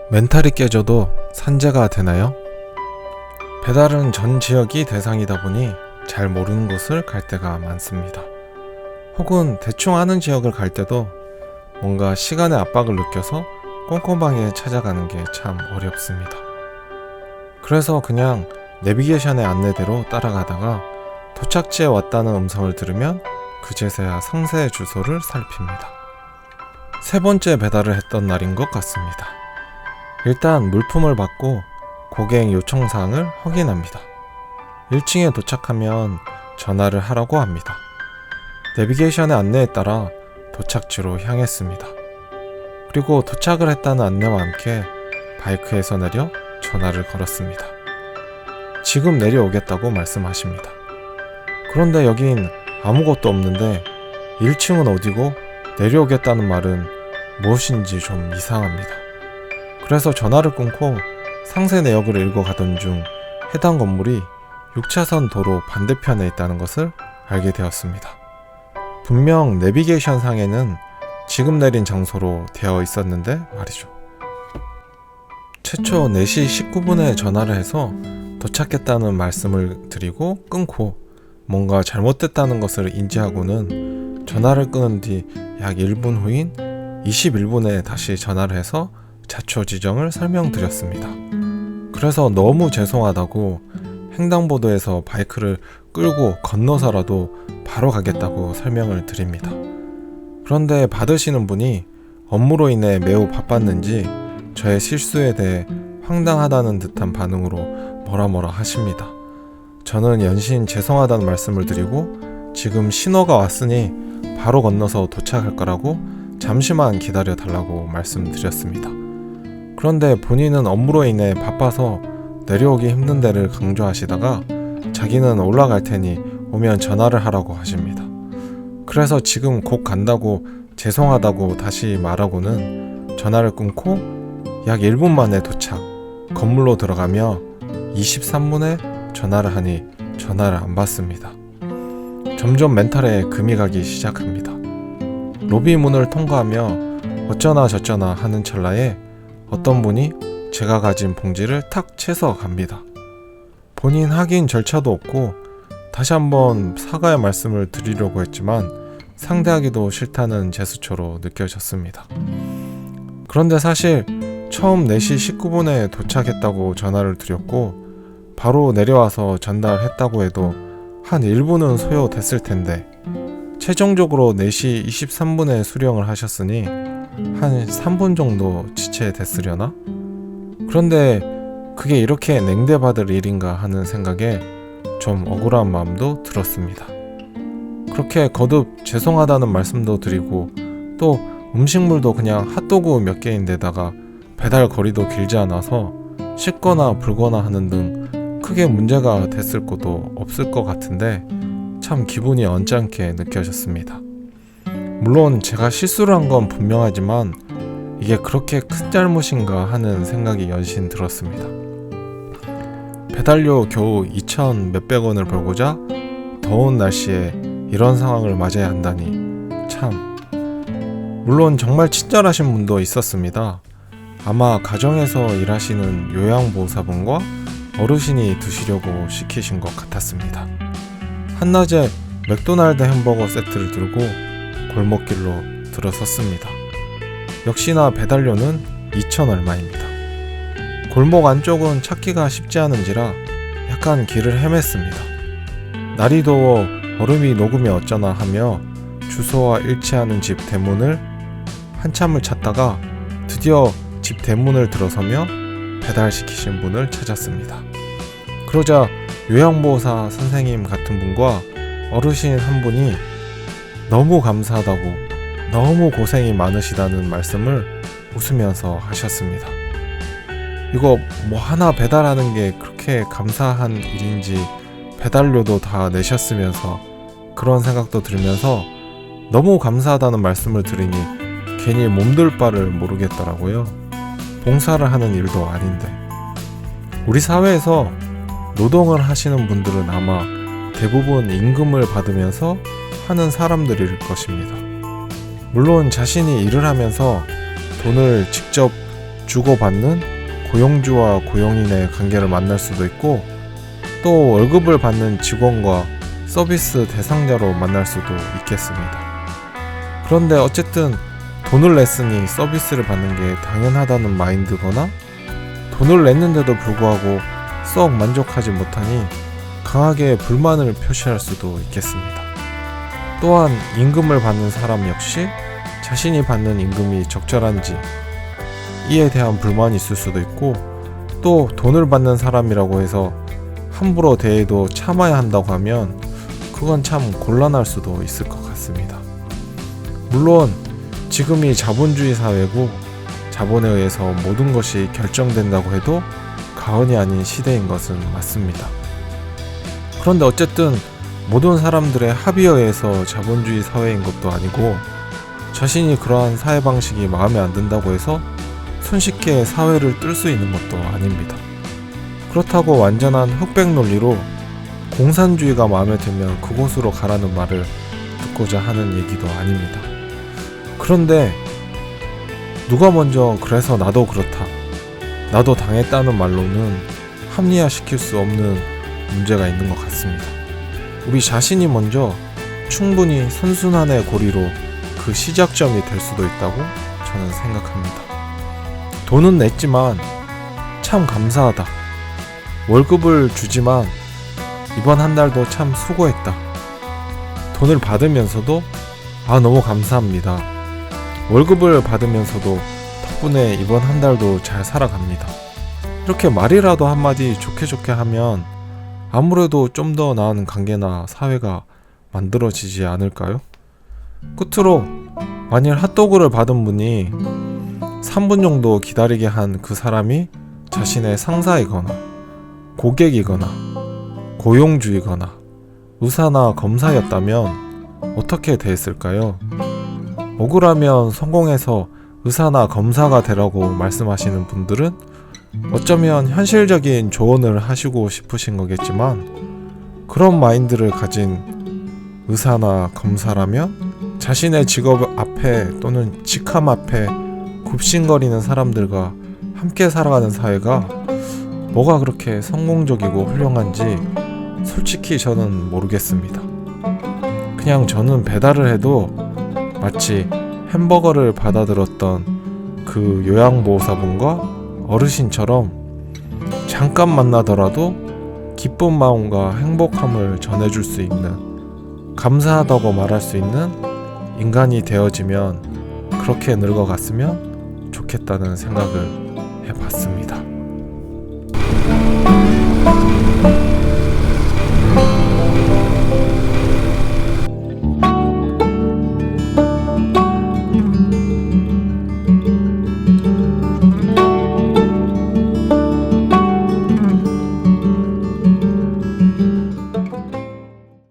멘탈이 깨져도 산재가 되나요? 배달은 전 지역이 대상이다 보니 잘 모르는 곳을 갈 때가 많습니다. 혹은 대충 아는 지역을 갈 때도 뭔가 시간의 압박을 느껴서 꼼꼼하게 찾아가는 게 참 어렵습니다. 그래서 그냥 내비게이션의 안내대로 따라가다가 도착지에 왔다는 음성을 들으면 그제서야 상세 주소를 살핍니다. 세 번째 배달을 했던 날인 것 같습니다. 일단 물품을 받고 고객 요청사항을 확인합니다. 1층에 도착하면 전화를 하라고 합니다. 내비게이션의 안내에 따라 도착지로 향했습니다. 그리고 도착을 했다는 안내와 함께 바이크에서 내려 전화를 걸었습니다. 지금 내려오겠다고 말씀하십니다. 그런데 여긴 아무것도 없는데 1층은 어디고 내려오겠다는 말은 무엇인지 좀 이상합니다. 그래서 전화를 끊고 상세 내역을 읽어가던 중 해당 건물이 6차선 도로 반대편에 있다는 것을 알게 되었습니다. 분명 내비게이션 상에는 지금 내린 장소로 되어 있었는데 말이죠. 최초 4시 19분에 전화를 해서 도착했다는 말씀을 드리고 끊고 뭔가 잘못됐다는 것을 인지하고는 전화를 끊은 뒤 약 1분 후인 21분에 다시 전화를 해서 자초지정을 설명드렸습니다. 그래서 너무 죄송하다고 횡단보도에서 바이크를 끌고 건너서라도 바로 가겠다고 설명을 드립니다. 그런데 받으시는 분이 업무로 인해 매우 바빴는지 저의 실수에 대해 황당하다는 듯한 반응으로 뭐라 하십니다. 저는 연신 죄송하다는 말씀을 드리고 지금 신호가 왔으니 바로 건너서 도착할 거라고 잠시만 기다려 달라고 말씀드렸습니다. 그런데 본인은 업무로 인해 바빠서 내려오기 힘든 데를 강조하시다가 자기는 올라갈 테니 오면 전화를 하라고 하십니다. 그래서 지금 곧 간다고 죄송하다고 다시 말하고는 전화를 끊고 약 1분 만에 도착, 건물로 들어가며 23분에 전화를 하니 전화를 안 받습니다. 점점 멘탈에 금이 가기 시작합니다. 로비 문을 통과하며 어쩌나 저쩌나 하는 찰나에 어떤 분이 제가 가진 봉지를 탁 채서 갑니다. 본인 확인 절차도 없고 다시 한번 사과의 말씀을 드리려고 했지만 상대하기도 싫다는 제스처로 느껴졌습니다. 그런데 사실 처음 4시 19분에 도착했다고 전화를 드렸고 바로 내려와서 전달했다고 해도 한 1분은 소요됐을 텐데 최종적으로 4시 23분에 수령을 하셨으니 한 3분 정도 지체됐으려나? 그런데 그게 이렇게 냉대받을 일인가 하는 생각에 좀 억울한 마음도 들었습니다. 그렇게 거듭 죄송하다는 말씀도 드리고 또 음식물도 그냥 핫도그 몇 개인데다가 배달 거리도 길지 않아서 식거나 불거나 하는 등 크게 문제가 됐을 것도 없을 것 같은데 참 기분이 언짢게 느껴졌습니다. 물론 제가 실수를 한 건 분명하지만 이게 그렇게 큰 잘못인가 하는 생각이 연신 들었습니다. 배달료 겨우 2,000 몇백 원을 벌고자 더운 날씨에 이런 상황을 맞아야 한다니 참. 물론 정말 친절하신 분도 있었습니다. 아마 가정에서 일하시는 요양보호사분과 어르신이 드시려고 시키신 것 같았습니다. 한낮에 맥도날드 햄버거 세트를 들고 골목길로 들어섰습니다. 역시나 배달료는 2,000 얼마입니다. 골목 안쪽은 찾기가 쉽지 않은지라 약간 길을 헤맸습니다. 날이 더워 얼음이 녹으면 어쩌나 하며 주소와 일치하는 집 대문을 한참을 찾다가 드디어 집 대문을 들어서며 배달시키신 분을 찾았습니다. 그러자 요양보호사 선생님 같은 분과 어르신 한 분이 너무 감사하다고 너무 고생이 많으시다는 말씀을 웃으면서 하셨습니다. 이거 뭐 하나 배달하는 게 그렇게 감사한 일인지 배달료도 다 내셨으면서 그런 생각도 들면서 너무 감사하다는 말씀을 들으니 괜히 몸둘 바를 모르겠더라고요. 봉사를 하는 일도 아닌데. 우리 사회에서 노동을 하시는 분들은 아마 대부분 임금을 받으면서 하는 사람들일 것입니다. 물론 자신이 일을 하면서 돈을 직접 주고받는 고용주와 고용인의 관계를 만날 수도 있고, 또 월급을 받는 직원과 서비스 대상자로 만날 수도 있겠습니다. 그런데 어쨌든 돈을 냈으니 서비스를 받는 게 당연하다는 마인드거나, 돈을 냈는데도 불구하고 썩 만족하지 못하니 강하게 불만을 표시할 수도 있겠습니다. 또한 임금을 받는 사람 역시 자신이 받는 임금이 적절한지 이에 대한 불만이 있을 수도 있고, 또 돈을 받는 사람이라고 해서 함부로 대해도 참아야 한다고 하면 그건 참 곤란할 수도 있을 것 같습니다. 물론 지금이 자본주의 사회고 자본에 의해서 모든 것이 결정된다고 해도 과언이 아닌 시대인 것은 맞습니다. 그런데 어쨌든 모든 사람들의 합의에 의해서 자본주의 사회인 것도 아니고, 자신이 그러한 사회 방식이 마음에 안 든다고 해서 손쉽게 사회를 뜰 수 있는 것도 아닙니다. 그렇다고 완전한 흑백 논리로 공산주의가 마음에 들면 그곳으로 가라는 말을 듣고자 하는 얘기도 아닙니다. 그런데 누가 먼저 그래서 나도 그렇다, 나도 당했다는 말로는 합리화시킬 수 없는 문제가 있는 것 같습니다. 우리 자신이 먼저 충분히 선순환의 고리로 그 시작점이 될 수도 있다고 저는 생각합니다. 돈은 냈지만 참 감사하다, 월급을 주지만 이번 한 달도 참 수고했다, 돈을 받으면서도 너무 감사합니다, 월급을 받으면서도 덕분에 이번 한 달도 잘 살아갑니다, 이렇게 말이라도 한마디 좋게 하면 아무래도 좀 더 나은 관계나 사회가 만들어지지 않을까요? 끝으로 만일 핫도그를 받은 분이 3분 정도 기다리게 한 그 사람이 자신의 상사이거나 고객이거나 고용주이거나 의사나 검사였다면 어떻게 됐을까요? 억울하면 성공해서 의사나 검사가 되라고 말씀하시는 분들은 어쩌면 현실적인 조언을 하시고 싶으신 거겠지만, 그런 마인드를 가진 의사나 검사라면 자신의 직업 앞에 또는 직함 앞에 굽신거리는 사람들과 함께 살아가는 사회가 뭐가 그렇게 성공적이고 훌륭한지 솔직히 저는 모르겠습니다. 그냥 저는 배달을 해도 마치 햄버거를 받아들었던 그 요양보호사분과 어르신처럼 잠깐 만나더라도 기쁜 마음과 행복함을 전해줄 수 있는, 감사하다고 말할 수 있는 인간이 되어지면 그렇게 늙어갔으면 좋겠다는 생각을 해봤습니다.